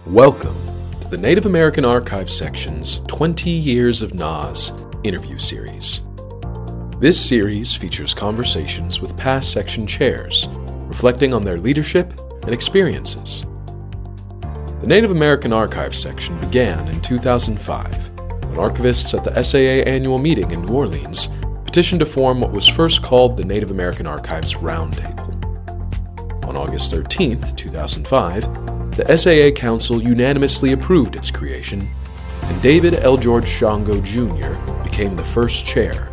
Welcome to the Native American Archives section's 20 Years of NAAS interview series. This series features conversations with past section chairs, reflecting on their leadership and experiences. The Native American Archives section began in 2005 when archivists at the SAA annual meeting in New Orleans petitioned to form what was first called the Native American Archives Roundtable. On August 13, 2005, the SAA Council unanimously approved its creation, and David L. George Shango Jr. became the first chair,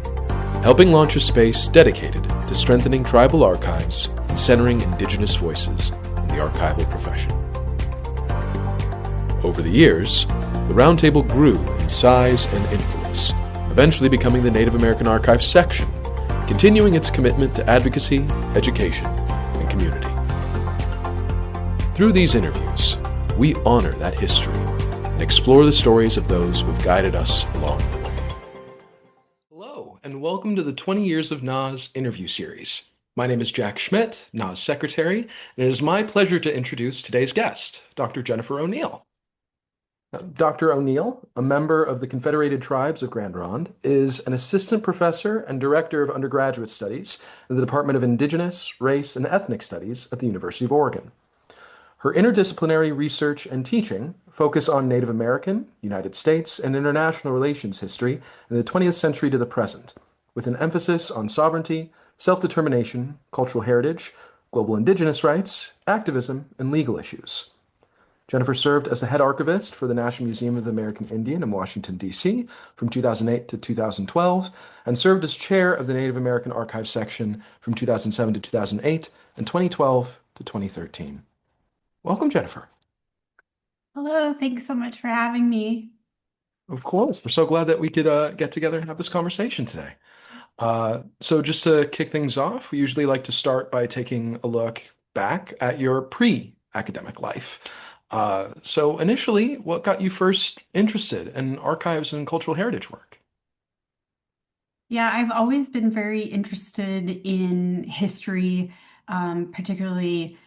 helping launch a space dedicated to strengthening tribal archives and centering Indigenous voices in the archival profession. Over the years, the Roundtable grew in size and influence, eventually becoming the Native American Archives section, continuing its commitment to advocacy, education, and community. Through these interviews, we honor that history and explore the stories of those who have guided us along the way. Hello, and welcome to the 20 Years of NAAS interview series. My name is Jack Schmidt, NAAS Secretary, and it is my pleasure to introduce today's guest, Dr. Jennifer O'Neill. Dr. O'Neill, a member of the Confederated Tribes of Grand Ronde, is an assistant professor and director of undergraduate studies in the Department of Indigenous, Race, and Ethnic Studies at the University of Oregon. Her interdisciplinary research and teaching focus on Native American, United States, and international relations history in the 20th century to the present, with an emphasis on sovereignty, self-determination, cultural heritage, global Indigenous rights, activism, and legal issues. Jennifer served as the head archivist for the National Museum of the American Indian in Washington, D.C. from 2008 to 2012, and served as chair of the Native American Archives section from 2007 to 2008 and 2012 to 2013. Welcome, Jennifer. Hello, thanks so much for having me. Of course. We're so glad that we could get together and have this conversation today. So just to kick things off, we usually like to start by taking a look back at your pre-academic life. So initially, what got you first interested in archives and cultural heritage work? Yeah, I've always been very interested in history, particularly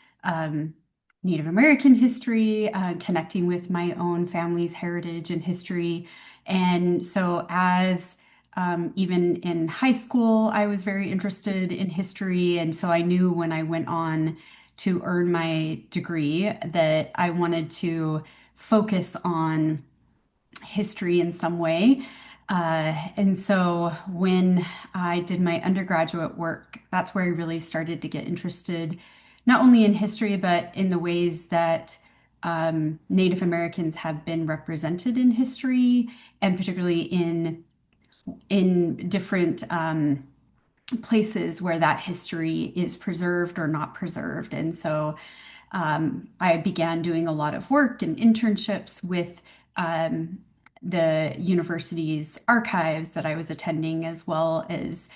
Native American history, connecting with my own family's heritage and history. And so, as even in high school, I was very interested in history. And so, I knew when I went on to earn my degree that I wanted to focus on history in some way. And so when I did my undergraduate work, that's where I really started to get interested, not only in history, but in the ways that Native Americans have been represented in history, and particularly in different places where that history is preserved or not preserved. And so I began doing a lot of work and internships with the university's archives that I was attending, as well as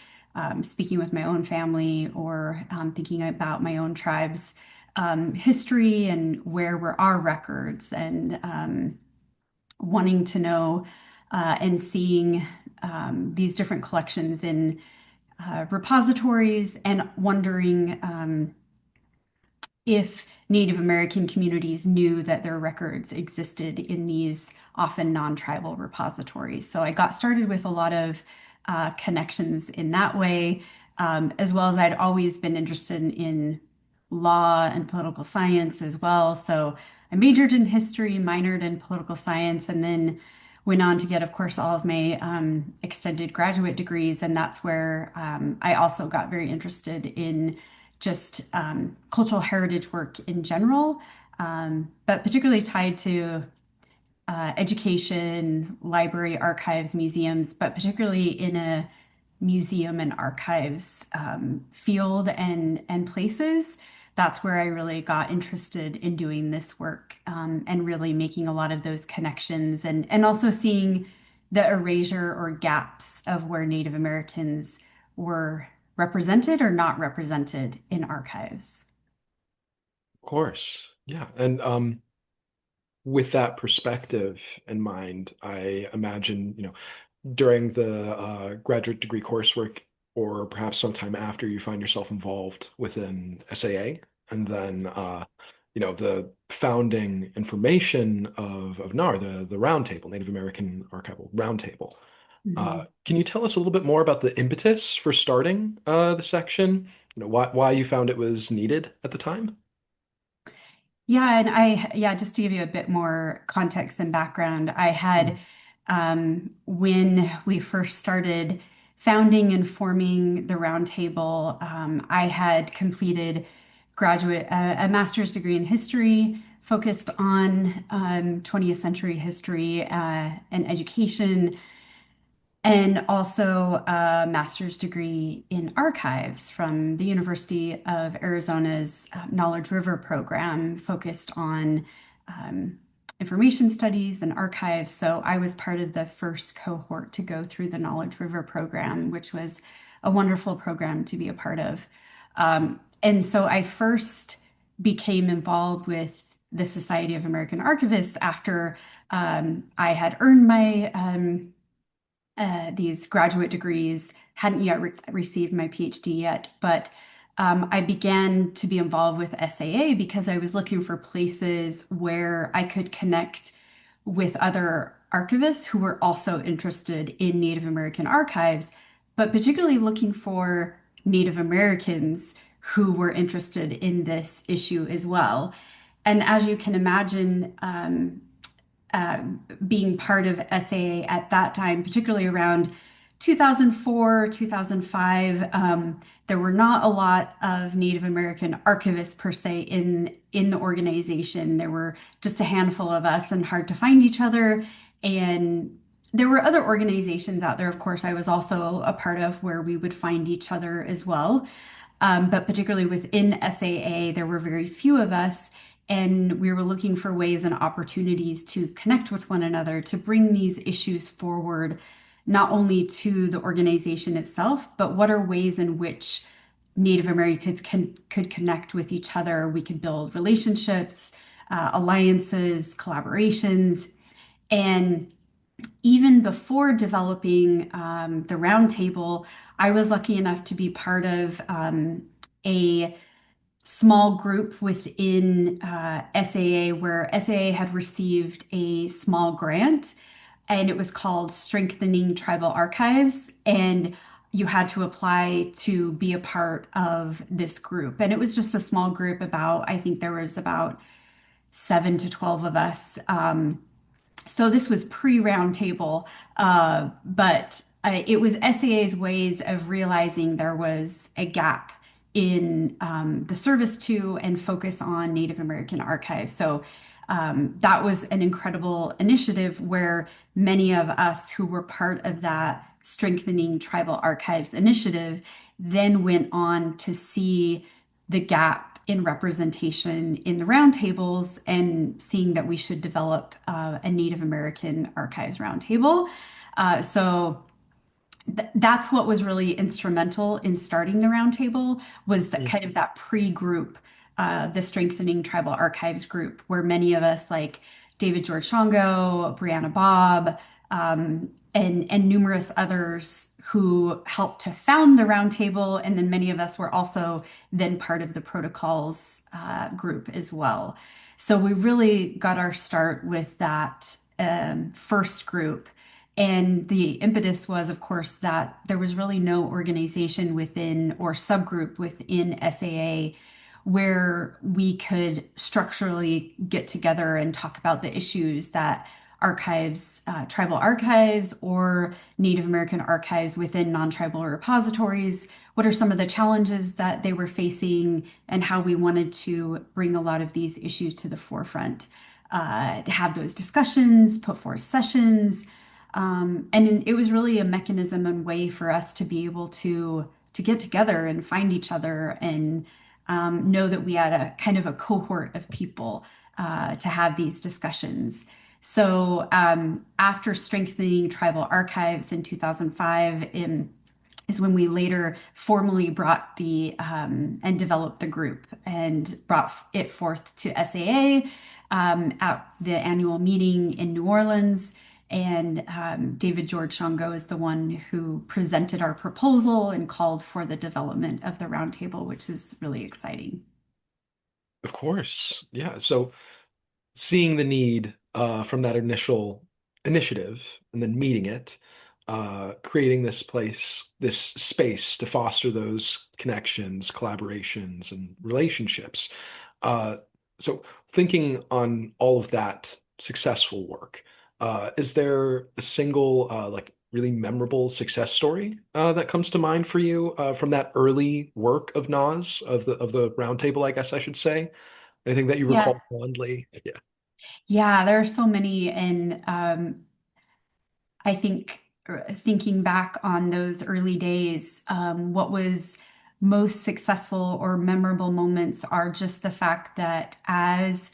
speaking with my own family or thinking about my own tribe's history and where were our records, and wanting to know and seeing these different collections in repositories, and wondering if Native American communities knew that their records existed in these often non-tribal repositories. So I got started with a lot of connections in that way, as well as I'd always been interested in law and political science as well. So I majored in history, minored in political science, and then went on to get, of course, all of my extended graduate degrees. And that's where I also got very interested in just cultural heritage work in general, but particularly tied to education, library, archives, museums, but particularly in a museum and archives field and places. That's where I really got interested in doing this work, and really making a lot of those connections, and also seeing the erasure or gaps of where Native Americans were represented or not represented in archives. Of course. Yeah. And with that perspective in mind, I imagine, during the graduate degree coursework, or perhaps sometime after, you find yourself involved within SAA, and then the founding information of NAR, the Roundtable, Native American Archival Roundtable. Mhm. Can you tell us a little bit more about the impetus for starting the section? Why you found it was needed at the time? Yeah, yeah, just to give you a bit more context and background, I had, when we first started founding and forming the roundtable, I had completed a master's degree in history focused on 20th century history and education, and also a master's degree in archives from the University of Arizona's Knowledge River program, focused on um, information studies and archives. So I was part of the first cohort to go through the Knowledge River program, which was a wonderful program to be a part of. And so I first became involved with the Society of American Archivists after I had earned my these graduate degrees, hadn't yet received my PhD yet, but I began to be involved with SAA because I was looking for places where I could connect with other archivists who were also interested in Native American archives, but particularly looking for Native Americans who were interested in this issue as well. And as you can imagine, uh, being part of SAA at that time, particularly around 2004, 2005, there were not a lot of Native American archivists per se in the organization. There were just a handful of us and hard to find each other. And there were other organizations out there, of course, I was also a part of where we would find each other as well. But particularly within SAA, there were very few of us, and we were looking for ways and opportunities to connect with one another, to bring these issues forward, not only to the organization itself, but what are ways in which Native Americans could connect with each other. We could build relationships, alliances, collaborations, and even before developing the roundtable, I was lucky enough to be part of a small group within SAA where SAA had received a small grant, and it was called Strengthening Tribal Archives. And you had to apply to be a part of this group. And it was just a small group, I think there was about 7 to 12 of us. So this was pre-roundtable, but it was SAA's ways of realizing there was a gap in the service to and focus on Native American archives. So that was an incredible initiative where many of us who were part of that Strengthening Tribal Archives initiative then went on to see the gap in representation in the roundtables and seeing that we should develop a Native American archives roundtable. So that's what was really instrumental in starting the roundtable was that kind of that pre-group, the Strengthening Tribal Archives group, where many of us, like David George Shongo, Brianna Bobb, and numerous others who helped to found the roundtable, and then many of us were also then part of the protocols group as well. So we really got our start with that first group. And the impetus was, of course, that there was really no organization within or subgroup within SAA where we could structurally get together and talk about the issues that archives, tribal archives, or Native American archives within non-tribal repositories. What are some of the challenges that they were facing, and how we wanted to bring a lot of these issues to the forefront, to have those discussions, put forth sessions, and it was really a mechanism and way for us to be able to get together and find each other and know that we had a kind of a cohort of people to have these discussions. So after strengthening tribal archives in 2005, is when we later formally brought the and developed the group and brought it forth to SAA at the annual meeting in New Orleans. And David George Shongo is the one who presented our proposal and called for the development of the roundtable, which is really exciting. Of course. Yeah. So seeing the need from that initial initiative and then meeting it, creating this place, this space to foster those connections, collaborations, and relationships. Uh, so thinking on all of that successful work, is there a single like really memorable success story that comes to mind for you from that early work of NAS of the roundtable, I guess I should say? Anything that you Yeah. recall fondly? Yeah. Yeah, there are so many. And I think thinking back on those early days, what was most successful or memorable moments are just the fact that as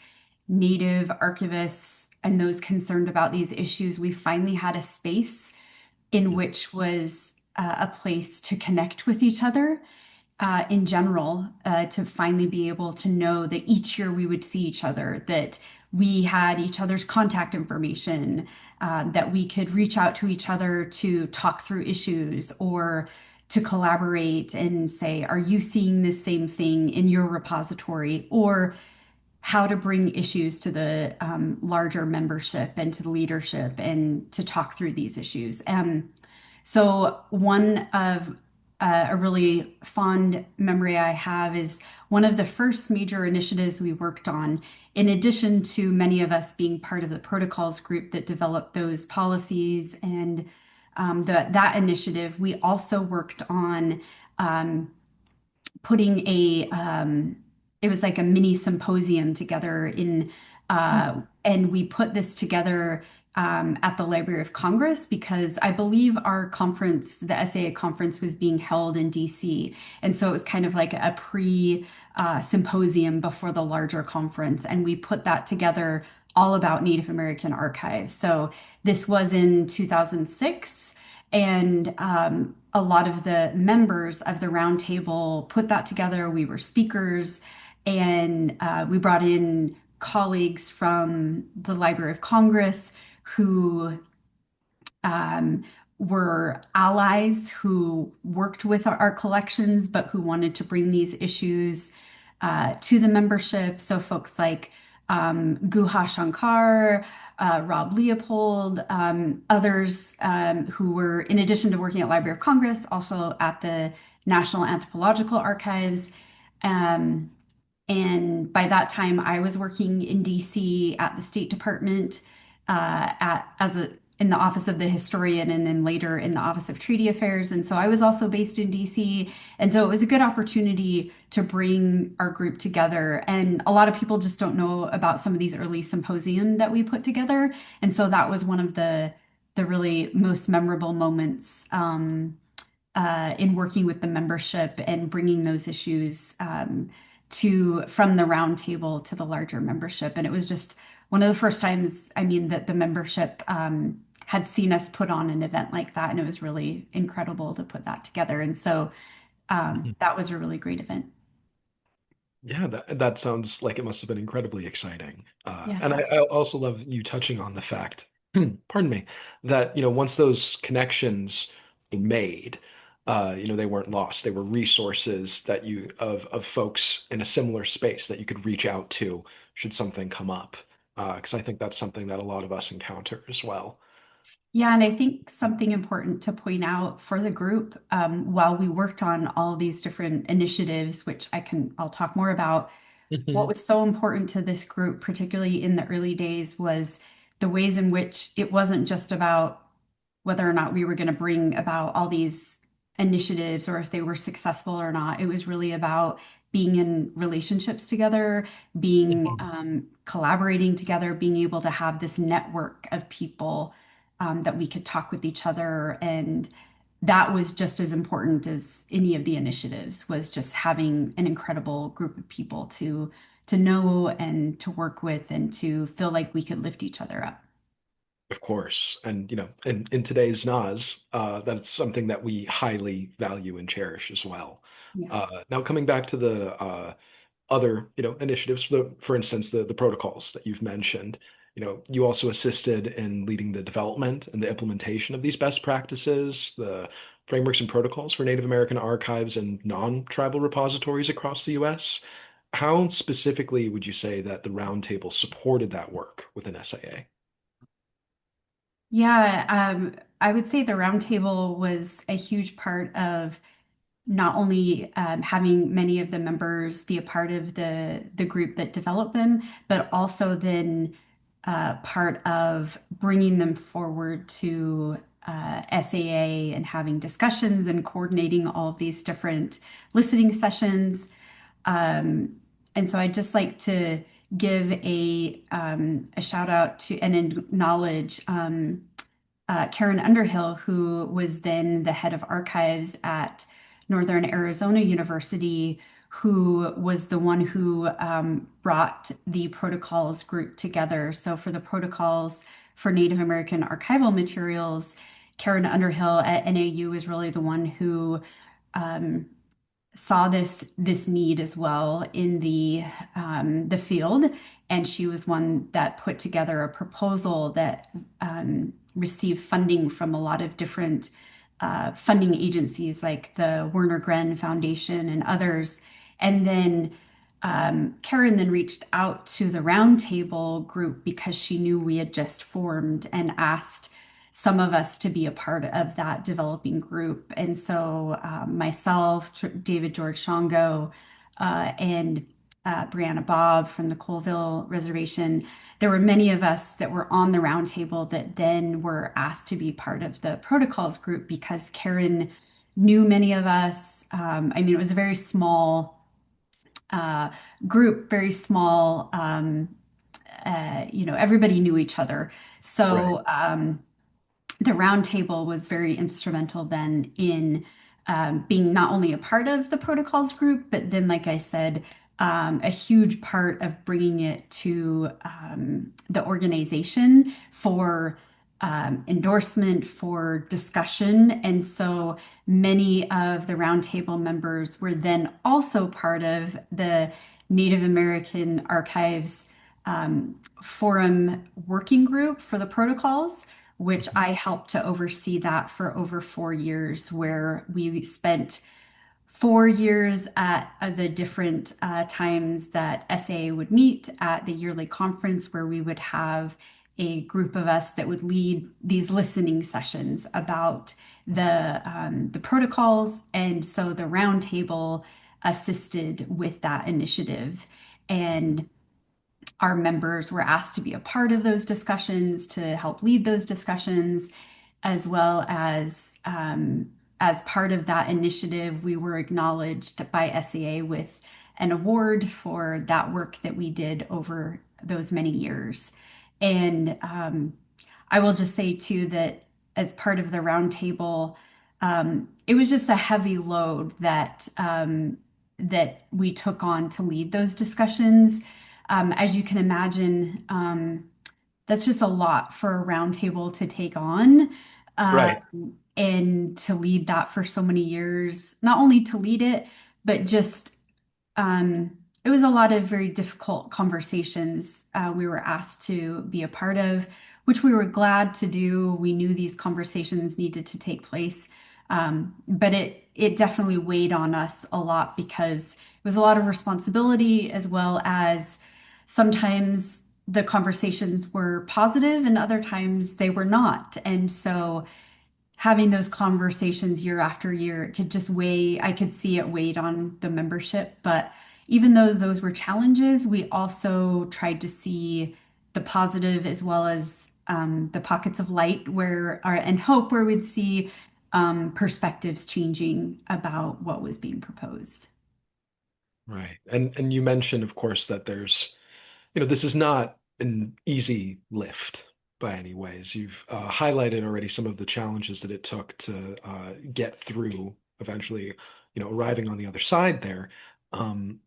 Native archivists and those concerned about these issues, we finally had a space in which was a place to connect with each other in general, to finally be able to know that each year we would see each other, that we had each other's contact information, that we could reach out to each other to talk through issues or to collaborate and say, are you seeing this same thing in your repository? Or how to bring issues to the larger membership and to the leadership and to talk through these issues. So one of a really fond memory I have is one of the first major initiatives we worked on. In addition to many of us being part of the protocols group that developed those policies and that initiative, we also worked on um, putting it was like a mini symposium together and we put this together at the Library of Congress because I believe our conference, the SAA conference, was being held in DC. And so it was kind of like a pre symposium before the larger conference. And we put that together all about Native American archives. So this was in 2006. And a lot of the members of the roundtable put that together. We were speakers, and we brought in colleagues from the Library of Congress who um, were allies who worked with our collections, but who wanted to bring these issues to the membership. So folks like Guha Shankar, Rob Leopold, others who were, in addition to working at Library of Congress, also at the National Anthropological Archives. Um, and by that time, I was working in DC at the State Department in the Office of the Historian, and then later in the Office of Treaty Affairs. And so I was also based in DC. And so it was a good opportunity to bring our group together. And a lot of people just don't know about some of these early symposium that we put together. And so that was one of the really most memorable moments in working with the membership and bringing those issues to from the round table to the larger membership. And it was just one of the first times, I mean, that the membership had seen us put on an event like that. And it was really incredible to put that together. And so that was a really great event. Yeah, that sounds like it must have been incredibly exciting. Yeah. And I also love you touching on the fact, pardon me, that once those connections were made, they weren't lost. They were resources that you of folks in a similar space that you could reach out to should something come up. Because I think that's something that a lot of us encounter as well. Yeah, and I think something important to point out for the group, while we worked on all these different initiatives, which I'll talk more about, what Mhm. was so important to this group, particularly in the early days, was the ways in which it wasn't just about whether or not we were going to bring about all these initiatives or if they were successful or not. It was really about being in relationships together, being Mhm. collaborating together, being able to have this network of people that we could talk with each other. And that was just as important as any of the initiatives, was just having an incredible group of people to know and to work with and to feel like we could lift each other up. Of course. And, in today's NAS, that's something that we highly value and cherish as well. Yeah. Now, coming back to the other, initiatives, for instance, the protocols that you've mentioned, you also assisted in leading the development and the implementation of these best practices, the frameworks and protocols for Native American archives and non-tribal repositories across the US. How specifically would you say that the roundtable supported that work within SIA? Yeah, I would say the roundtable was a huge part of not only having many of the members be a part of the group that developed them, but also then part of bringing them forward to SAA and having discussions and coordinating all of these different listening sessions. Um, and so I'd just like to give a shout out to and acknowledge Karen Underhill, who was then the head of archives at Northern Arizona University, who was the one who brought the protocols group together. So for the protocols for Native American archival materials, Karen Underhill at NAU is really the one who um, saw this need as well in the field, and she was one that put together a proposal that received funding from a lot of different funding agencies like the Werner Gren Foundation and others. And then Karen then reached out to the roundtable group because she knew we had just formed and asked some of us to be a part of that developing group. And so myself, David George Shango, and Brianna Bob from the Colville Reservation, there were many of us that were on the roundtable that then were asked to be part of the protocols group because Karen knew many of us. I mean, it was a very small uh, group, very small. Everybody knew each other. Right. So the roundtable was very instrumental then in being not only a part of the protocols group, but then, like I said, a huge part of bringing it to the organization for endorsement, for discussion. And so many of the roundtable members were then also part of the Native American Archives Forum working group for the protocols, which Mhm. I helped to oversee that for over 4 years, where we spent 4 years at the different times that SA would meet at the yearly conference, where we would have a group of us that would lead these listening sessions about the protocols, and so the roundtable assisted with that initiative. And our members were asked to be a part of those discussions, to help lead those discussions, as well as part of that initiative, we were acknowledged by SEA with an award for that work that we did over those many years. And I will just say too that as part of the roundtable, it was just a heavy load that we took on to lead those discussions. As you can imagine, that's just a lot for a roundtable to take on. Right. And to lead that for so many years, not only to lead it, but just it was a lot of very difficult conversations we were asked to be a part of, which we were glad to do. We knew these conversations needed to take place, but it definitely weighed on us a lot because it was a lot of responsibility, as well as sometimes the conversations were positive and other times they were not. And so having those conversations year after year, it could just weigh, I could see it weighed on the membership. But even though those were challenges, we also tried to see the positive as well as the pockets of light and hope where we'd see perspectives changing about what was being proposed. Right. And you mentioned, of course, that this is not an easy lift by any ways. You've highlighted already some of the challenges that it took to get through eventually, arriving on the other side there. Um,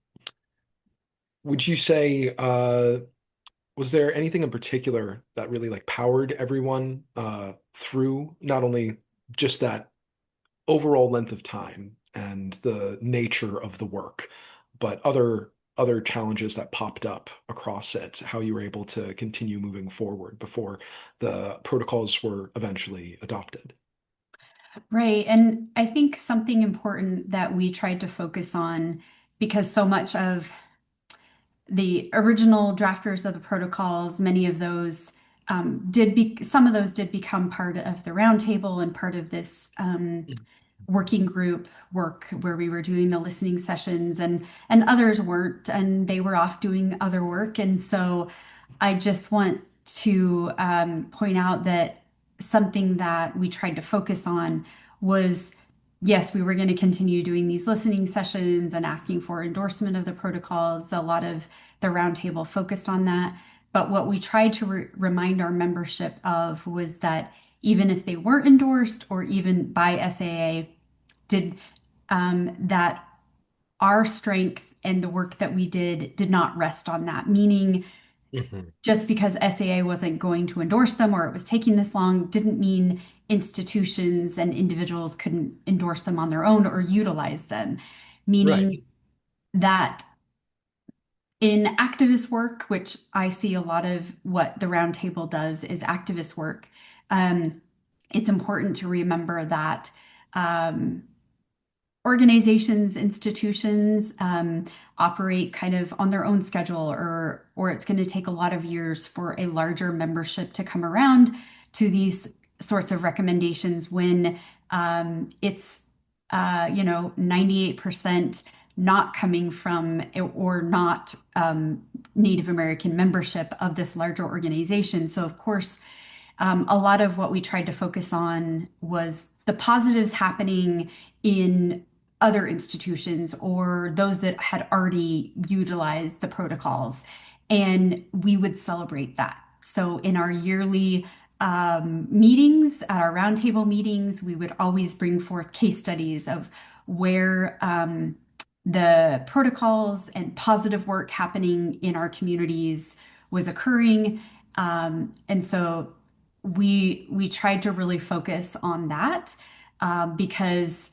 would you say, was there anything in particular that really like powered everyone through not only just that overall length of time and the nature of the work, but other challenges that popped up across it, how you were able to continue moving forward before the protocols were eventually adopted? Right. And I think something important that we tried to focus on, because so much of the original drafters of the protocols, many of those some of those did become part of the roundtable and part of this working group work where we were doing the listening sessions, and others weren't, and they were off doing other work. And so I just want to point out that something that we tried to focus on was, yes, we were going to continue doing these listening sessions and asking for endorsement of the protocols. A lot of the roundtable focused on that. But what we tried to remind our membership of was that even if they weren't endorsed or even by SAA, did that our strength and the work that we did not rest on that. Meaning, Mhm. just because SAA wasn't going to endorse them or it was taking this long didn't mean institutions and individuals couldn't endorse them on their own or utilize them. Right. Meaning that in activist work, which I see a lot of what the roundtable does is activist work, um, it's important to remember that um, organizations, institutions operate kind of on their own schedule, or it's going to take a lot of years for a larger membership to come around to these sorts of recommendations when it's 98% not coming from or not Native American membership of this larger organization. So of course, a lot of what we tried to focus on was the positives happening in other institutions or those that had already utilized the protocols. And we would celebrate that. So in our yearly meetings, at our roundtable meetings, we would always bring forth case studies of where the protocols and positive work happening in our communities was occurring. And so we tried to really focus on that because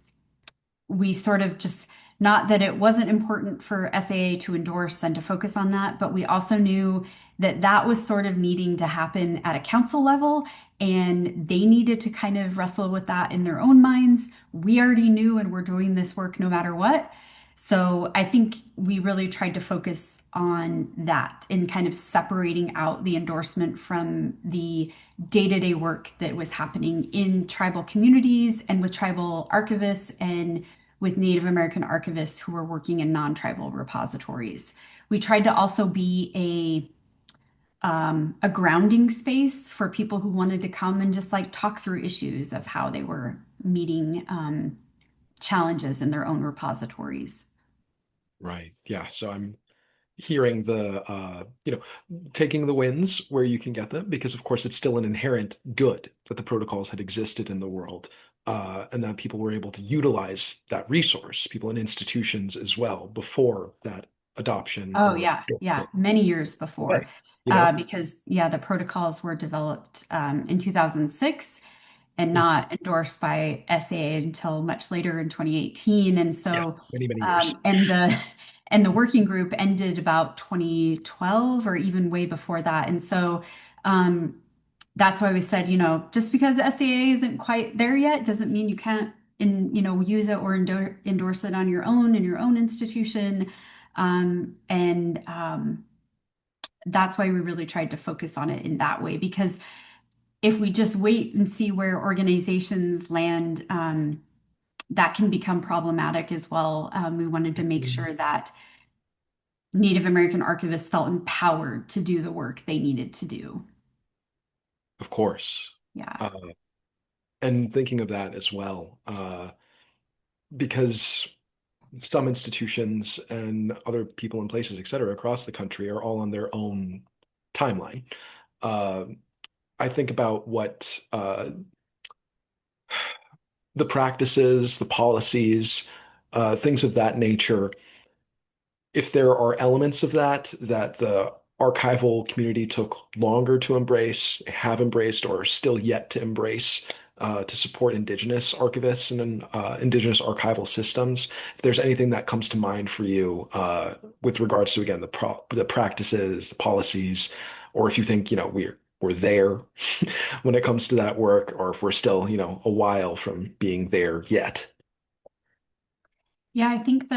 we sort of just, not that it wasn't important for SAA to endorse and to focus on that, but we also knew that that was sort of needing to happen at a council level, and they needed to kind of wrestle with that in their own minds. We already knew and we're doing this work no matter what. So I think we really tried to focus on that in kind of separating out the endorsement from the day-to-day work that was happening in tribal communities and with tribal archivists and with Native American archivists who were working in non-tribal repositories. We tried to also be a grounding space for people who wanted to come and just like talk through issues of how they were meeting challenges in their own repositories. Right. Yeah. So I'm hearing taking the wins where you can get them, because of course it's still an inherent good that the protocols had existed in the world, and that people were able to utilize that resource, people in institutions as well, before that adoption Oh or yeah, yeah, many years before, okay, you know? because yeah, the protocols were developed in 2006 and not endorsed by SAA until much later in 2018. And Yeah, so, many, many years. and the working group ended about 2012 or even way before that. And so, um, that's why we said, just because SAA isn't quite there yet doesn't mean you can't use it or endorse it on your own in your own institution. And That's why we really tried to focus on it in that way, because if we just wait and see where organizations land, that can become problematic as well. We wanted to make Mhm. sure that Native American archivists felt empowered to do the work they needed to do. Of course. Yeah. Uh, and thinking of that as well, because some institutions and other people and places, et cetera, across the country are all on their own timeline. Uh, I think about what the practices, the policies, things of that nature. If there are elements of that the archival community took longer to embrace, have embraced, or are still yet to embrace, to support Indigenous archivists and Indigenous archival systems, if there's anything that comes to mind for you with regards to, again, the practices, the policies, or if you think, we're there when it comes to that work, or if we're still, a while from being there yet. Yeah, I think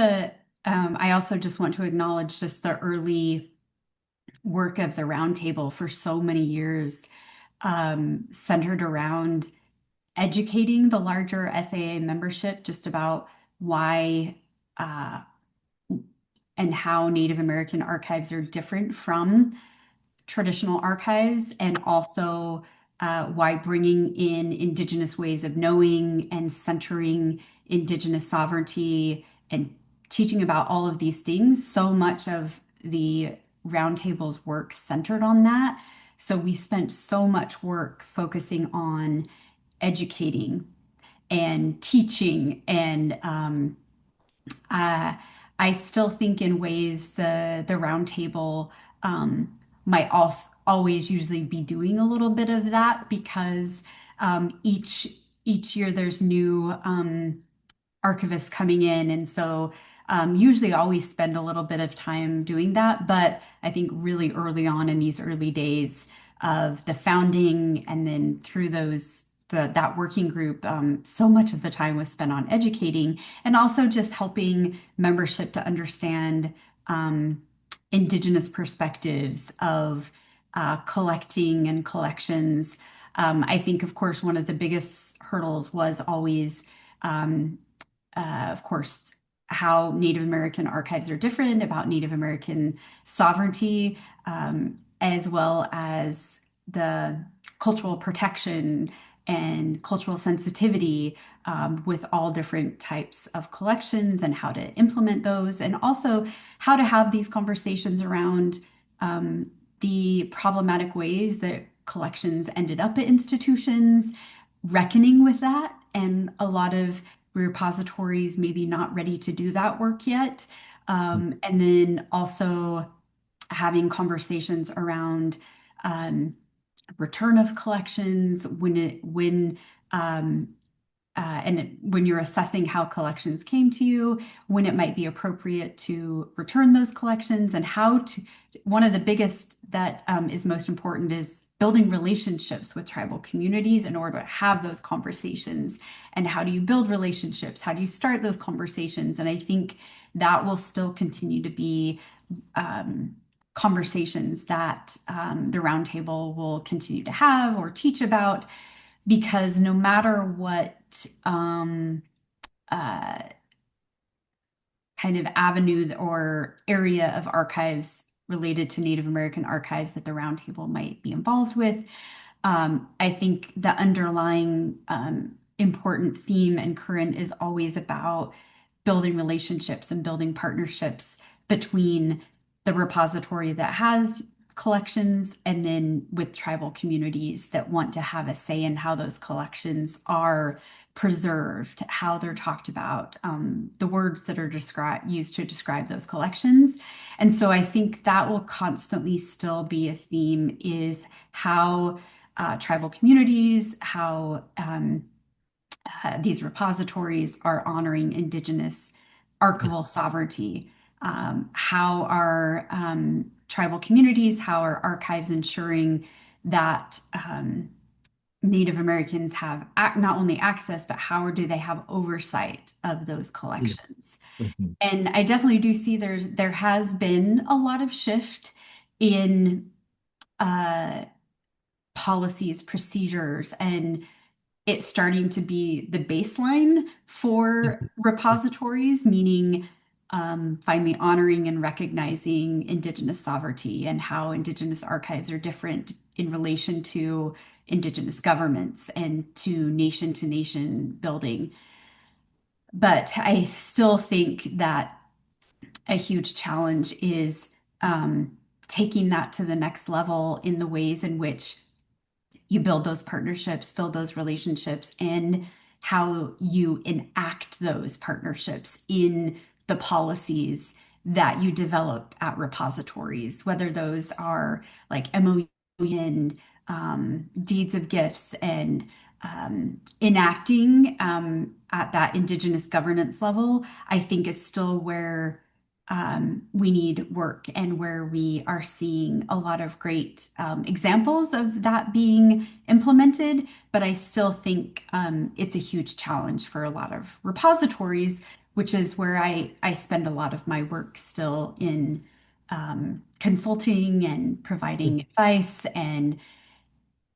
I also just want to acknowledge just the early work of the roundtable for so many years, centered around educating the larger SAA membership just about why uh, and how Native American archives are different from traditional archives, and also why bringing in Indigenous ways of knowing and centering Indigenous sovereignty and teaching about all of these things. So much of the roundtable's work centered on that. So we spent so much work focusing on educating and teaching, and uh, I still think in ways the roundtable might also always usually be doing a little bit of that, because each year there's new archivists coming in. And so usually always spend a little bit of time doing that. But I think really early on in these early days of the founding and then through that working group, so much of the time was spent on educating and also just helping membership to understand um, Indigenous perspectives of collecting and collections. I think, of course, one of the biggest hurdles was always um, of course, how Native American archives are different, about Native American sovereignty, as well as the cultural protection and cultural sensitivity with all different types of collections and how to implement those, and also how to have these conversations around the problematic ways that collections ended up at institutions, reckoning with that, and a lot of repositories maybe not ready to do that work yet. And then also having conversations around return of collections um, when you're assessing how collections came to you, when it might be appropriate to return those collections, and how to. One of the biggest that is most important is building relationships with tribal communities in order to have those conversations. And how do you build relationships? How do you start those conversations? And I think that will still continue to be conversations that the roundtable will continue to have or teach about, because no matter what uh, kind of avenue or area of archives related to Native American archives that the roundtable might be involved with, I think the underlying important theme and current is always about building relationships and building partnerships between the repository that has collections and then with tribal communities that want to have a say in how those collections are preserved, how they're talked about, the words that are used to describe those collections. And so I think that will constantly still be a theme, is how tribal communities, how these repositories are honoring Indigenous archival sovereignty, how are tribal communities, how are archives ensuring that Native Americans have not only access, but how do they have oversight of those collections? Mhm. And I definitely do see there has been a lot of shift in uh, policies, procedures, and it's starting to be the baseline for repositories, meaning finally honoring and recognizing Indigenous sovereignty and how Indigenous archives are different in relation to Indigenous governments and to nation building. But I still think that a huge challenge is taking that to the next level in the ways in which you build those partnerships, build those relationships, and how you enact those partnerships in the policies that you develop at repositories, whether those are like MOU and deeds of gifts and enacting at that Indigenous governance level, I think is still where we need work, and where we are seeing a lot of great examples of that being implemented. But I still think it's a huge challenge for a lot of repositories which is where I spend a lot of my work still in consulting and providing advice and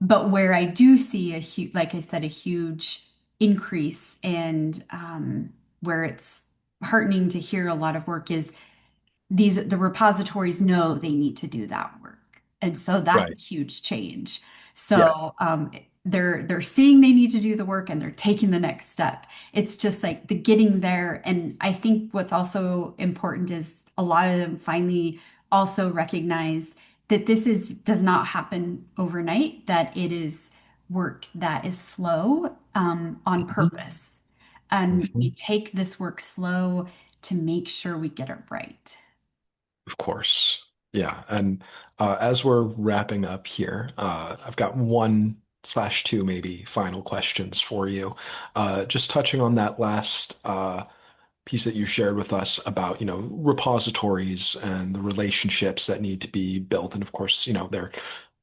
but where I do see a huge, like I said, a huge increase and where it's heartening to hear a lot of work is the repositories know they need to do that work. And so that's Right. a huge change. Yeah. So they're seeing they need to do the work and they're taking the next step. It's just like the getting there. And I think what's also important is a lot of them finally also recognize that this is does not happen overnight, that it is work that is slow on Mhm. purpose. And we Mhm. take this work slow to make sure we get it right. Of course. Yeah. And as we're wrapping up here, I've got one slash two maybe final questions for you. Just touching on that last piece that you shared with us about, repositories and the relationships that need to be built. And of course, they're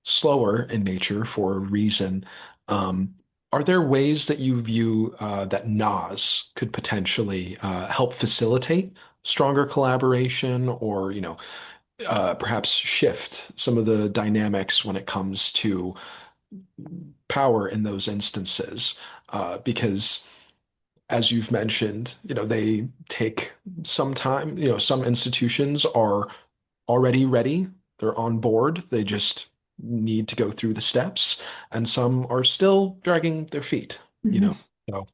slower in nature for a reason. Um, are there ways that you view that NAAS could potentially help facilitate stronger collaboration or, perhaps shift some of the dynamics when it comes to power in those instances? Because as you've mentioned, they take some time. Some institutions are already ready. They're on board. They just need to go through the steps, and some are still dragging their feet, you Mhm. know. So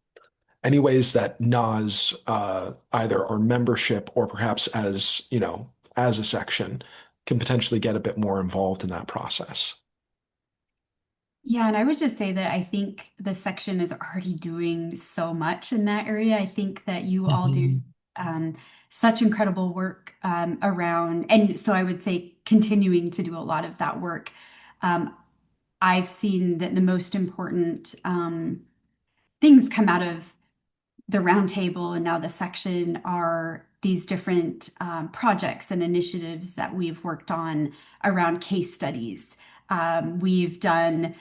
any ways that NAS, either our membership or perhaps as a section, can potentially get a bit more involved in that process. Yeah, and I would just say that I think the section is already doing so much in that area. I think that you all do Mhm. um, such incredible work around, and so I would say continuing to do a lot of that work. Um, I've seen that the most important things come out of the roundtable and now the section are these different projects and initiatives that we've worked on around case studies. We've done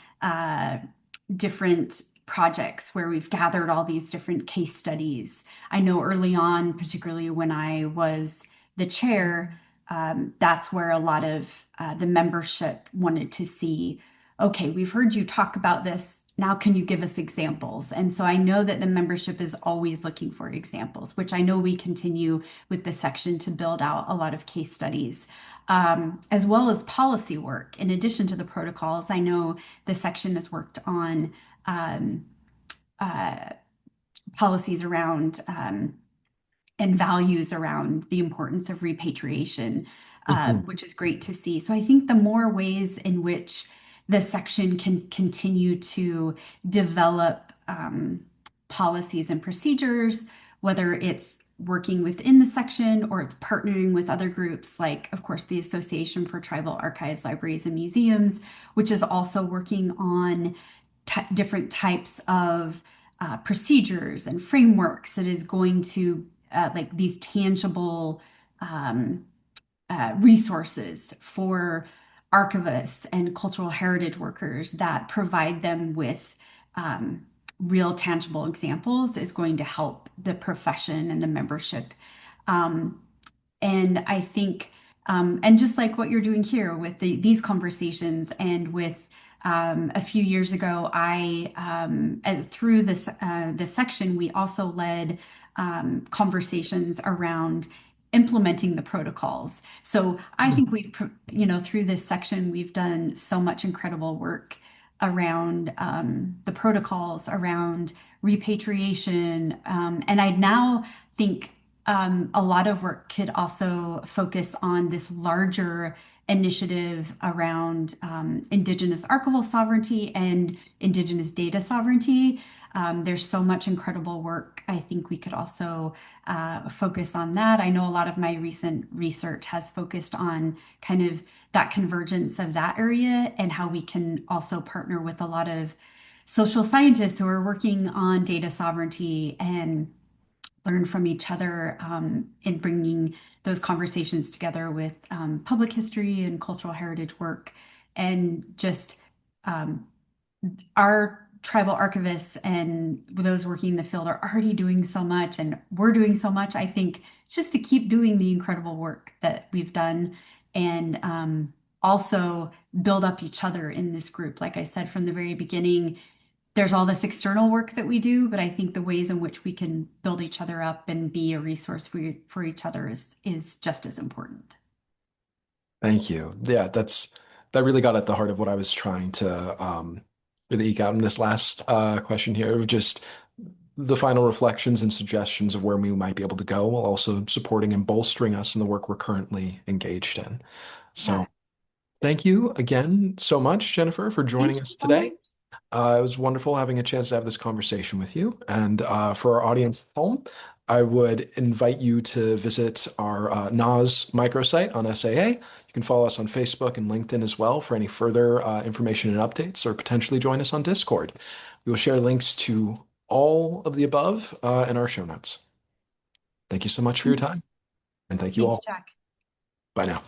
different projects where we've gathered all these different case studies. I know early on, particularly when I was the chair, that's where a lot of the membership wanted to see, okay, we've heard you talk about this. Now, can you give us examples? And so I know that the membership is always looking for examples, which I know we continue with the section to build out a lot of case studies, as well as policy work. In addition to the protocols, I know the section has worked on um, uh, policies around and values around the importance of repatriation, Mhm. which is great to see. So I think the more ways in which the section can continue to develop policies and procedures, whether it's working within the section or it's partnering with other groups like, of course, the Association for Tribal Archives, Libraries, and Museums, which is also working on different types of procedures and frameworks that is going to like these tangible um, resources for archivists and cultural heritage workers that provide them with real tangible examples is going to help the profession and the membership. Um, and I think, and just like what you're doing here with these conversations and with a few years ago, through this section, we also led conversations around implementing the protocols. So I think through this section, we've done so much incredible work around the protocols, around repatriation. And I now think a lot of work could also focus on this larger initiative around Indigenous archival sovereignty and Indigenous data sovereignty. There's so much incredible work. I think we could also focus on that. I know a lot of my recent research has focused on kind of that convergence of that area and how we can also partner with a lot of social scientists who are working on data sovereignty and learn from each other in bringing those conversations together with public history and cultural heritage work and just um, our tribal archivists and those working in the field are already doing so much, and we're doing so much. I think just to keep doing the incredible work that we've done and also build up each other in this group. Like I said from the very beginning, there's all this external work that we do, but I think the ways in which we can build each other up and be a resource for each other is just as important. Thank you. Yeah, that really got at the heart of what I was trying to really eke out in this last question here, of just the final reflections and suggestions of where we might be able to go, while also supporting and bolstering us in the work we're currently engaged in. Yeah. So, thank you again so much, Jennifer, for Thank joining you us so much. today. It was wonderful having a chance to have this conversation with you. And for our audience at home, I would invite you to visit our NAAS microsite on SAA. You can follow us on Facebook and LinkedIn as well for any further information and updates, or potentially join us on Discord. We will share links to all of the above in our show notes. Thank you so much for your time, and thank you Thanks, all. Jack. Bye now.